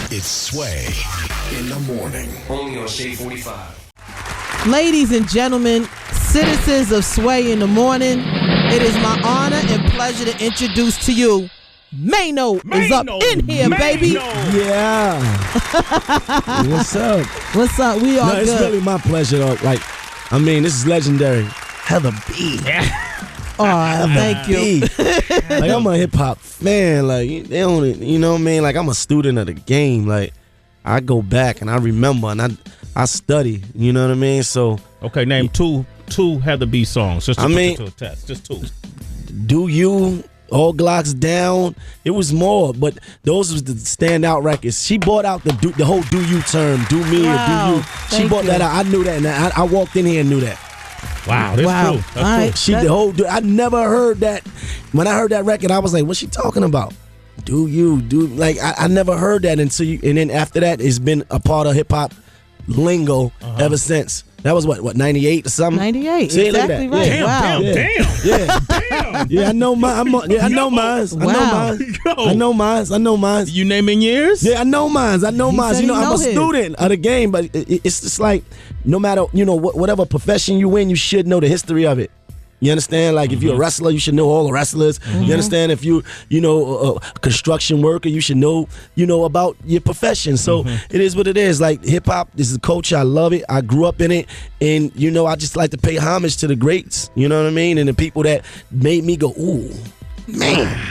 It's Sway in the morning. Only on Shade 45. Ladies and gentlemen, citizens of Sway in the morning, it is my honor and pleasure to introduce to you Maino is up in here, baby. Yeah. What's up? What's up? We are It's good. really my pleasure. This is legendary. Heather B. Oh, thank you. Like, I'm a hip hop fan. Like, they don't, you know what I mean? Like, I'm a student of the game. Like, I go back and I remember and I study. You know what I mean? So, okay, name two Heather B songs. Just to put it to a test. Just two. Do You? All Glocks Down. It was more, but those was the standout records. She brought out the whole "Do You" term, "Do me" or "Do you." She brought that out. I knew that, and I walked in here and knew that. Wow, that's true. That's true. The whole. I never heard that. When I heard that record, I was like, "What's she talking about?" Do you do like? I never heard that until you. And then after that, it's been a part of hip hop lingo ever since. That was what 98 or something. 98, See, exactly right. Yeah. Wow. Damn. Yeah, I know mine. I know mine. I know mine. You naming years? Yeah, I know mine. I'm a student of the game, but it's just like no matter whatever profession you in, you should know the history of it. You understand? Like if you're a wrestler, you should know all the wrestlers. You understand? If you a construction worker, you should know about your profession. So it is what it is. Like hip hop, this is a culture. I love it. I grew up in it, and I just like to pay homage to the greats. You know what I mean? And the people that made me go, ooh, man.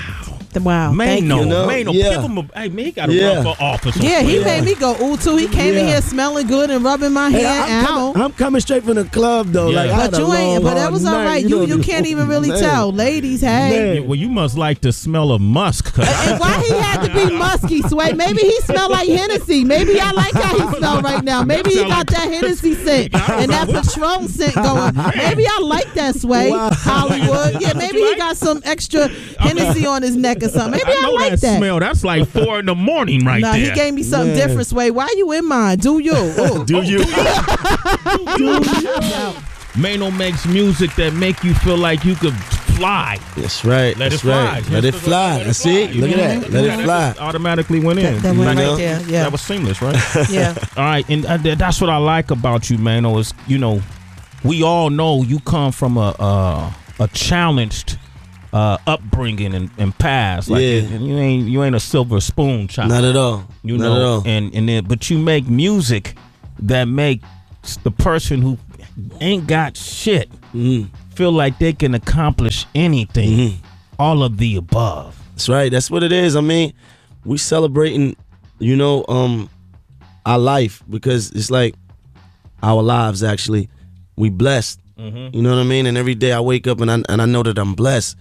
Wow, Maino, yeah. Give him he got a run for office. Yeah, he made me go ooh too. He came in here smelling good and rubbing my hair. I'm coming straight from the club though. Yeah. Like, I had But a you ain't. long, But that was hard all right. night, You can't even really tell, ladies. Hey, Well, you must like the smell of musk. and why he had to be musky, Sway? Maybe he smelled like Hennessy. Maybe I like how he smell right now. Maybe he got that Hennessy scent and that Patron scent going. Maybe I like that, Sway. Wow. Hollywood. Yeah, maybe he got some extra Hennessy on his neck or something. Maybe I like that. Smell. That's like 4 in the morning right there. He gave me something different, Sway. Why you in mine? Do you? Do you? Maino makes music that make you feel like you could fly. That's right. Let That's it fly. right. Let it fly. Let it See? fly. Look at that. Let it fly. Just automatically went in. That went right there. Yeah. That was seamless, right? Yeah. All right, and that's what I like about you, Maino. Is we all know you come from a challenged upbringing and past. Like, and you ain't a silver spoon child. Not at all. Not at all. And then, but you make music that makes the person who ain't got shit feel like they can accomplish anything. All of the above. That's right. That's what it is. I mean, we celebrating, our life because it's like our lives actually. We blessed. You know what I mean? And every day I wake up and I know that I'm blessed.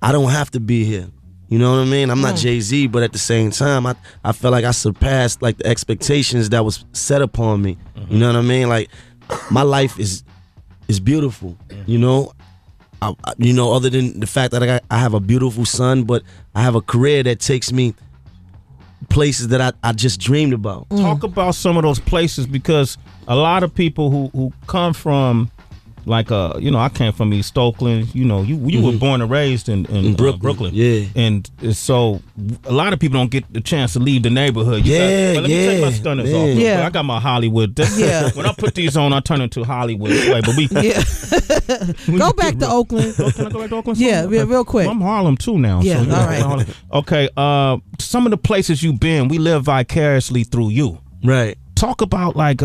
I don't have to be here. You know what I mean? I'm not Jay-Z, but at the same time, I felt like I surpassed like the expectations that was set upon me. You know what I mean? Like my life is beautiful. Other than the fact that I have a beautiful son, but I have a career that takes me places that I just dreamed about. Talk about some of those places because a lot of people who come from like I came from East Oakland. You were born and raised in Brooklyn. Yeah. And so a lot of people don't get the chance to leave the neighborhood. Let me take my stunners off. Yeah. I got my Hollywood. When I put these on, I turn into Hollywood. But we go back to Oakland. Can I go back to Oakland? Yeah, real quick. I'm Harlem too now. Yeah, so, all right. Okay. Some of the places you've been, we live vicariously through you. Right. Talk about like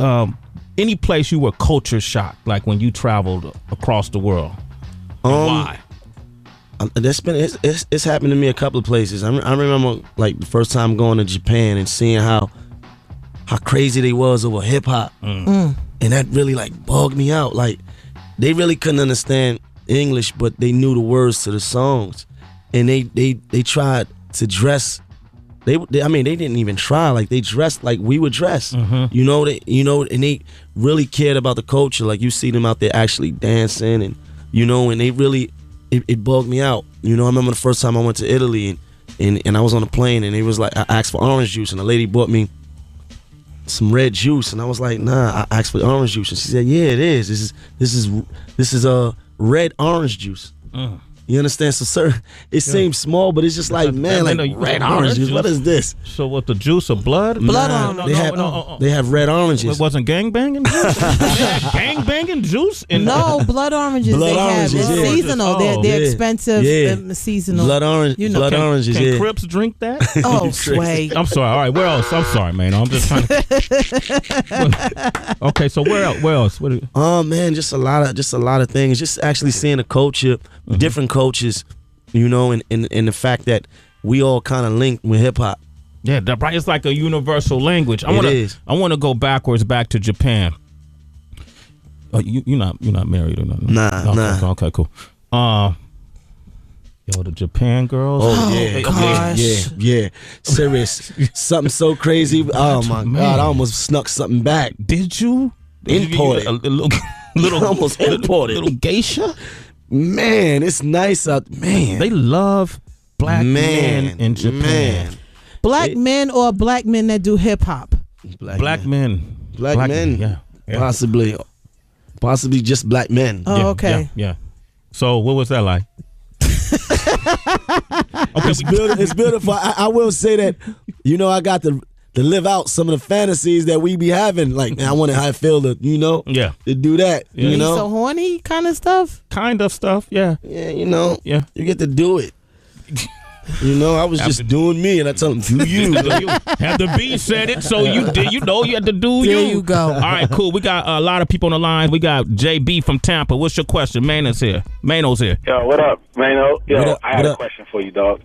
any place you were culture shocked, like when you traveled across the world. Why? It's happened to me a couple of places. I remember like the first time going to Japan and seeing how crazy they was over hip hop, and that really like bugged me out. Like they really couldn't understand English, but they knew the words to the songs, and they tried to dress. They didn't even try. Like they dressed like we would dress. And they really cared about the culture. Like you see them out there actually dancing, and and they really it bugged me out. I remember the first time I went to Italy, and I was on a plane, and it was like I asked for orange juice, and the lady bought me some red juice, and I was like, nah, I asked for orange juice, and she said, yeah, it is. This is red orange juice. You understand? So, sir, it seems small, but it's just like, man, like red oranges. What is this? So what, the juice of blood? Blood orange. They have red oranges. It wasn't gang banging juice? Gang banging juice? No, blood oranges. Blood oranges. It's yeah. seasonal. They're expensive and seasonal. Blood orange. You know. Blood oranges. Can Crips drink that? Oh, Sway. I'm sorry. All right, where else? I'm sorry, man. I'm just trying to. Okay, so where else? Oh man, just a lot of things. Just actually seeing the culture, different cultures, you know, and the fact that we all kind of linked with hip hop. Yeah, right. It's like a universal language. I want to go back to Japan. You're not married or nothing? Nah. Okay, cool. Yo, the Japan girls. Oh yeah, gosh. yeah. Serious. Something so crazy. Oh my God, I almost snuck something back. Did you? Imported. A little almost imported. Little geisha. Man, it's nice out. Man, they love black men in Japan. Black men or black men that do hip hop? Black men. Black men. Yeah. Possibly just black men. Oh, okay. Yeah. So what was that like? Okay, it's beautiful. I will say that, you know, I got to live out some of the fantasies that we be having. Like, man, I wonder how I feel to, you know, to do that. Yeah. You know, so horny kind of stuff. Yeah, you know, Yeah. you get to do it. You know, I was just doing me, and I tell them, do you? Have the B said it, so you did. You know, you had to do There you. you go. All right, cool. We got a lot of people on the line. We got JB from Tampa. What's your question? Maino's here. Yo, what up, Maino? Yo, I had What a up? question for you, dog.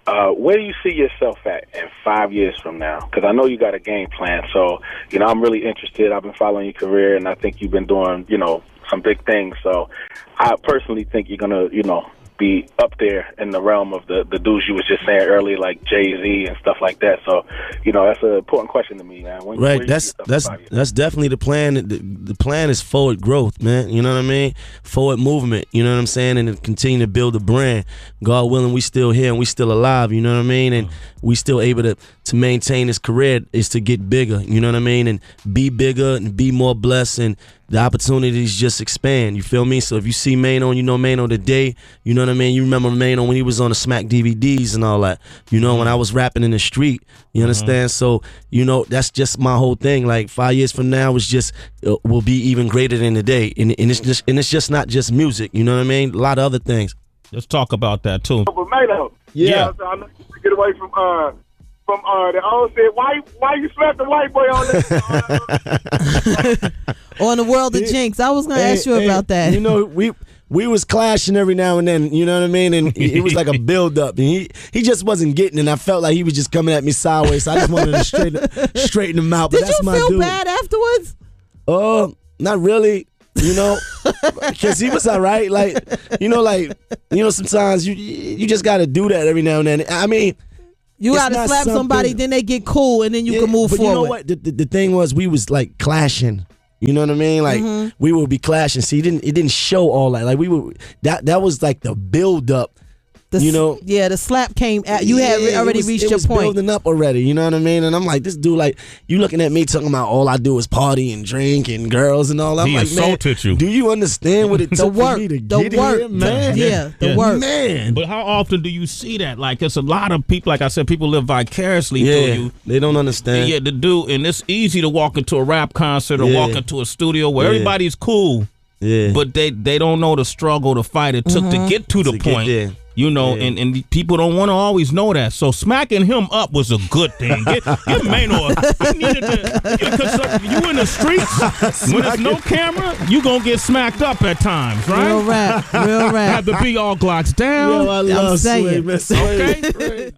Where do you see yourself at in 5 years from now? Because I know you got a game plan. So, you know, I'm really interested. I've been following your career, and I think you've been doing, you know, some big things. So I personally think you're going to, you know, be up there in the realm of the dudes you was just saying earlier, like Jay-Z and stuff like that. So, you know, that's an important question to me, man. Where you see yourself in 5 years? That's definitely the plan. The plan is forward growth, man. You know what I mean? Forward movement. You know what I'm saying? And to continue to build a brand. God willing, we still here and we still alive. You know what I mean? And we still able to maintain this career is to get bigger. You know what I mean? And be bigger and be more blessed, and the opportunities just expand. You feel me? So if you see Maino, you know Maino today. You know what I mean? You remember Maino when he was on the Smack DVDs and all that. You know, when I was rapping in the street. You understand? So, you know, that's just my whole thing. Like 5 years from now, it's just will be even greater than today. And it's just not just music. You know what I mean? A lot of other things. Let's talk about that too. But Maino, Yeah. so I'm to get away from the old said, why you slapped the white boy on that? On the World of Jinx. I was going to ask you about that. You know, we was clashing every now and then, you know what I mean? And it was like a build up. And he just wasn't getting it. And I felt like he was just coming at me sideways. So I just wanted to straighten him out. But Did that's you my feel dude. bad afterwards? Not really. You know, because he was all right. Sometimes you just got to do that every now and then. I mean, You it's got to not slap somebody, something- then they get cool, and then you yeah, can move but forward. you know what? The thing was, we was like clashing. You know what I mean? Like we would be clashing. See, it didn't show all that. Like we would that was like the build up. The slap came at you. Had already reached it your was point. building up already. You know what I mean? And I'm like, this dude, like, you looking at me talking about all I do is party and drink and girls and all that. I'm He like, insulted man, you. Do you understand what it took for me to get here, man? Yeah, the work. Man. But how often do you see that? Like, it's a lot of people, like I said, people live vicariously through you. They don't understand. Yeah, and it's easy to walk into a rap concert or walk into a studio where Yeah. everybody's cool. Yeah. But they don't know the struggle, the fight it took to get to the To get point. there. You know, Yeah. and people don't want to always know that. So smacking him up was a good thing. Give Maino he needed to, because you in the streets, when there's no camera, you going to get smacked up at times, right? Real rap. Have to be all Glocks down. Yo, I love saying. Sway, man. Sway. Okay?